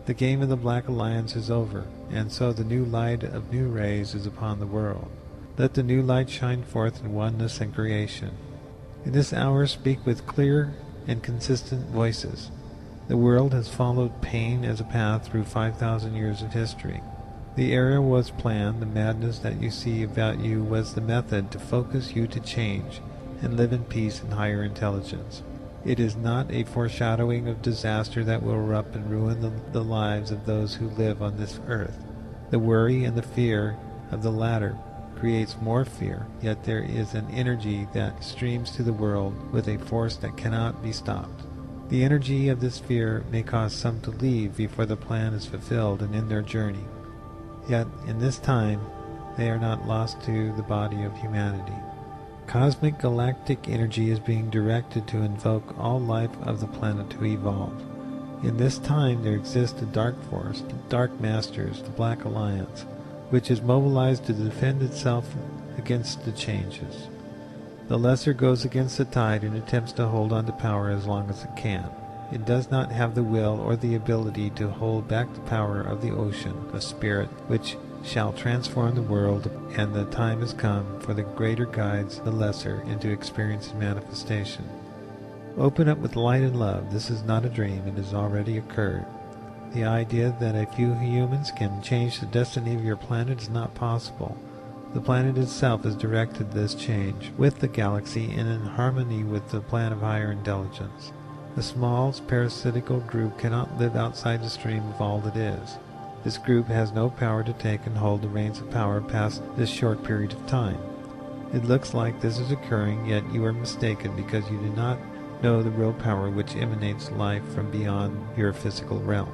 The game of the Black Alliance is over, and so the new light of new rays is upon the world. Let the new light shine forth in oneness and creation. In this hour speak with clear and consistent voices. The world has followed pain as a path through 5,000 years of history. The era was planned, the madness that you see about you was the method to focus you to change and live in peace and higher intelligence. It is not a foreshadowing of disaster that will erupt and ruin the lives of those who live on this earth. The worry and the fear of the latter creates more fear, yet there is an energy that streams to the world with a force that cannot be stopped. The energy of this fear may cause some to leave before the plan is fulfilled and in their journey. Yet in this time they are not lost to the body of humanity. Cosmic galactic energy is being directed to invoke all life of the planet to evolve. In this time there exists a dark force, the Dark Masters, the Black Alliance, which is mobilized to defend itself against the changes. The lesser goes against the tide and attempts to hold on to power as long as it can. It does not have the will or the ability to hold back the power of the ocean of spirit, which shall transform the world, and the time has come for the greater guides the lesser into experience and manifestation. Open up with light and love. This is not a dream, it has already occurred. The idea that a few humans can change the destiny of your planet is not possible. The planet itself has directed this change with the galaxy and in harmony with the plan of higher intelligence. The small parasitical group cannot live outside the stream of all that is. This group has no power to take and hold the reins of power past this short period of time. It looks like this is occurring, yet you are mistaken because you do not know the real power which emanates life from beyond your physical realm.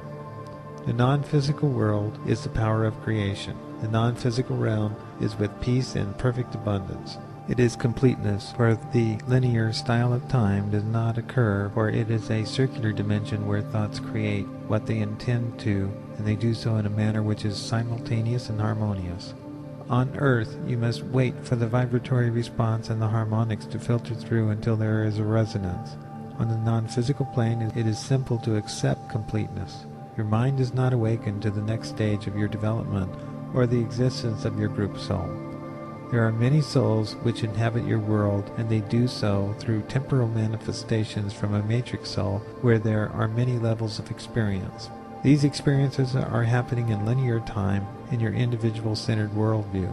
The non-physical world is the power of creation. The non-physical realm is with peace and perfect abundance. It is completeness, for the linear style of time does not occur, for it is a circular dimension where thoughts create what they intend to, and they do so in a manner which is simultaneous and harmonious. On Earth, you must wait for the vibratory response and the harmonics to filter through until there is a resonance. On the non-physical plane, it is simple to accept completeness. Your mind is not awakened to the next stage of your development or the existence of your group soul. There are many souls which inhabit your world, and they do so through temporal manifestations from a matrix soul where there are many levels of experience. These experiences are happening in linear time in your individual-centered worldview.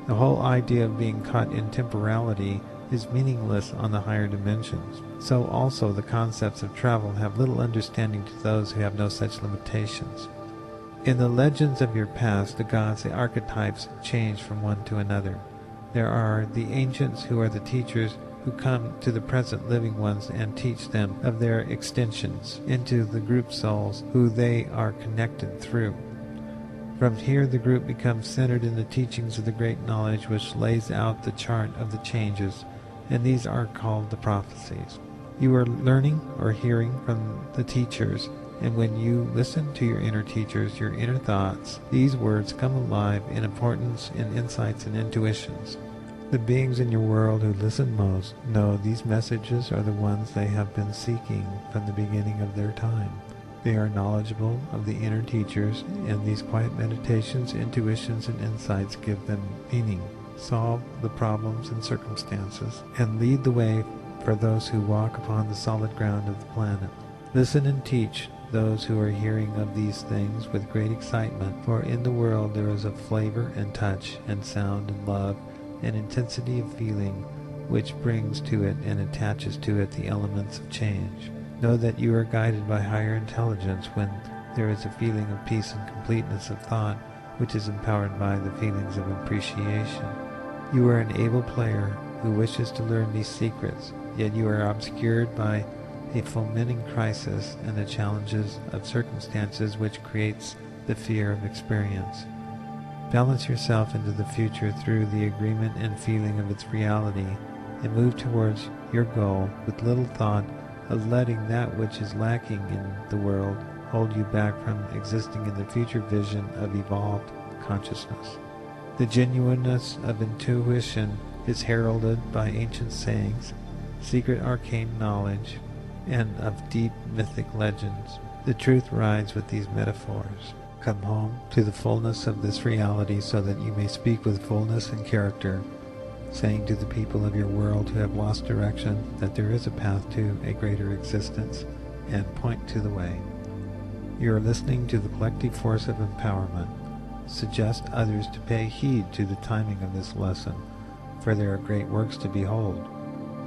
The whole idea of being caught in temporality is meaningless on the higher dimensions. So also the concepts of travel have little understanding to those who have no such limitations. In the legends of your past, the gods, the archetypes, change from one to another. There are the ancients who are the teachers who come to the present living ones and teach them of their extensions into the group souls who they are connected through. From here the group becomes centered in the teachings of the great knowledge which lays out the chart of the changes, and these are called the prophecies. You are learning or hearing from the teachers, and when you listen to your inner teachers, your inner thoughts, these words come alive in importance in insights and intuitions. The beings in your world who listen most know these messages are the ones they have been seeking from the beginning of their time. They are knowledgeable of the inner teachers, and these quiet meditations, intuitions, and insights give them meaning, solve the problems and circumstances, and lead the way for those who walk upon the solid ground of the planet. Listen and teach those who are hearing of these things with great excitement, for in the world there is a flavor and touch and sound and love and intensity of feeling which brings to it and attaches to it the elements of change. Know that you are guided by higher intelligence when there is a feeling of peace and completeness of thought which is empowered by the feelings of appreciation. You are an able player who wishes to learn these secrets, yet you are obscured by a fomenting crisis and the challenges of circumstances which creates the fear of experience. Balance yourself into the future through the agreement and feeling of its reality, and move towards your goal with little thought of letting that which is lacking in the world hold you back from existing in the future vision of evolved consciousness. The genuineness of intuition is heralded by ancient sayings, secret arcane knowledge, and of deep mythic legends. The truth rides with these metaphors. Come home to the fullness of this reality so that you may speak with fullness and character, saying to the people of your world who have lost direction that there is a path to a greater existence, and point to the way. You are listening to the collective force of empowerment. Suggest others to pay heed to the timing of this lesson, for there are great works to behold.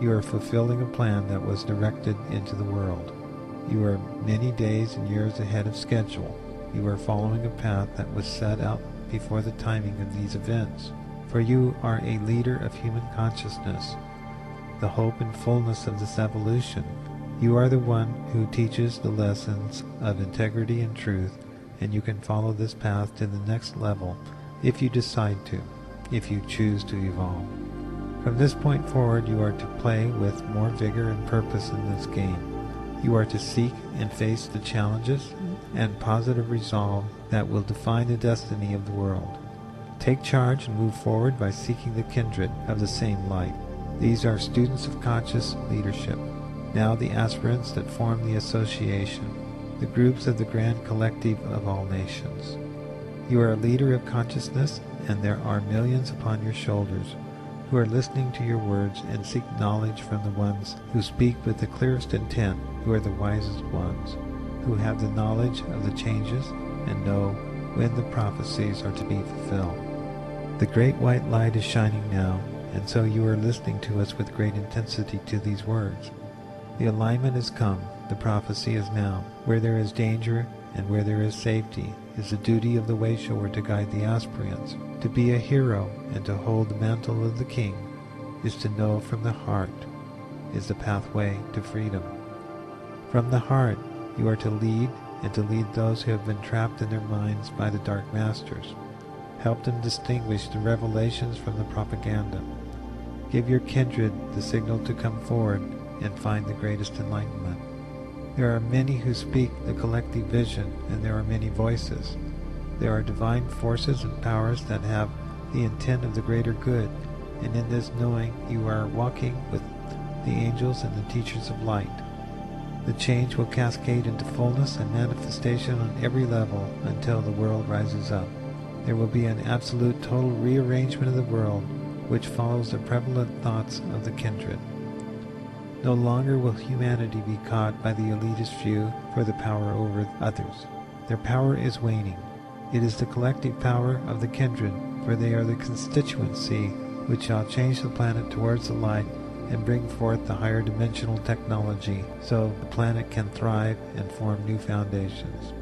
You are fulfilling a plan that was directed into the world. You are many days and years ahead of schedule. You are following a path that was set out before the timing of these events. For you are a leader of human consciousness, the hope and fullness of this evolution. You are the one who teaches the lessons of integrity and truth, and you can follow this path to the next level if you decide to, if you choose to evolve. From this point forward, you are to play with more vigor and purpose in this game. You are to seek and face the challenges and positive resolve that will define the destiny of the world. Take charge and move forward by seeking the kindred of the same light. These are students of conscious leadership, now the aspirants that form the association, the groups of the grand collective of all nations. You are a leader of consciousness, and there are millions upon your shoulders who are listening to your words and seek knowledge from the ones who speak with the clearest intent, who are the wisest ones, who have the knowledge of the changes and know when the prophecies are to be fulfilled. The great white light is shining now, and so you are listening to us with great intensity to these words. The alignment has come, the prophecy is now. Where there is danger and where there is safety is the duty of the Wayshower to guide the aspirants. To be a hero and to hold the mantle of the king is to know from the heart is the pathway to freedom. From the heart you are to lead, and to lead those who have been trapped in their minds by the dark masters. Help them distinguish the revelations from the propaganda. Give your kindred the signal to come forward and find the greatest enlightenment. There are many who speak the collective vision, and there are many voices. There are divine forces and powers that have the intent of the greater good, and in this knowing you are walking with the angels and the teachers of light. The change will cascade into fullness and manifestation on every level until the world rises up. There will be an absolute total rearrangement of the world which follows the prevalent thoughts of the kindred. No longer will humanity be caught by the elitist few for the power over others. Their power is waning. It is the collective power of the kindred, for they are the constituency which shall change the planet towards the light and bring forth the higher dimensional technology so the planet can thrive and form new foundations.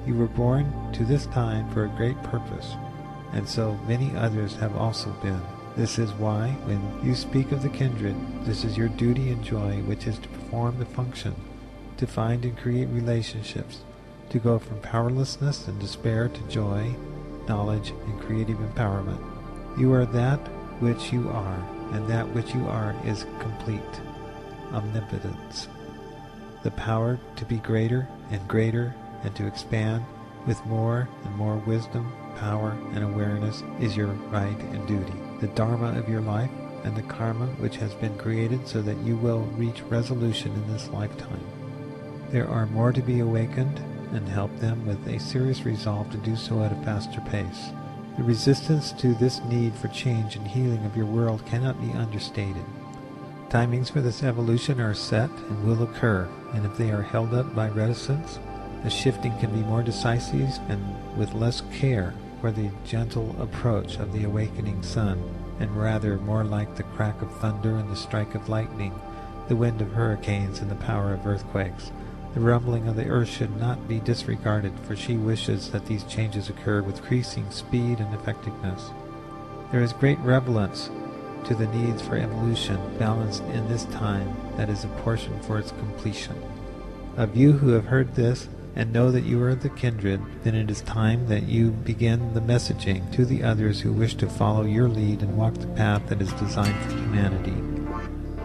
You were born to this time for a great purpose, and so many others have also been. This is why, when you speak of the kindred, this is your duty and joy, which is to perform the function, to find and create relationships, to go from powerlessness and despair to joy, knowledge, and creative empowerment. You are that which you are, and that which you are is complete omnipotence. The power to be greater and greater and to expand with more and more wisdom, power, and awareness is your right and duty. The dharma of your life and the karma which has been created so that you will reach resolution in this lifetime. There are more to be awakened, and help them with a serious resolve to do so at a faster pace. The resistance to this need for change and healing of your world cannot be understated. Timings for this evolution are set and will occur, and if they are held up by reticence, the shifting can be more decisive and with less care for the gentle approach of the awakening sun, and rather more like the crack of thunder and the strike of lightning, the wind of hurricanes and the power of earthquakes. The rumbling of the earth should not be disregarded, for she wishes that these changes occur with increasing speed and effectiveness. There is great relevance to the needs for evolution balanced in this time that is apportioned for its completion. Of you who have heard this and know that you are the kindred, then it is time that you begin the messaging to the others who wish to follow your lead and walk the path that is designed for humanity,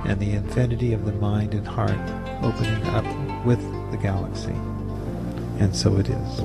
and the infinity of the mind and heart opening up with the galaxy. And so it is.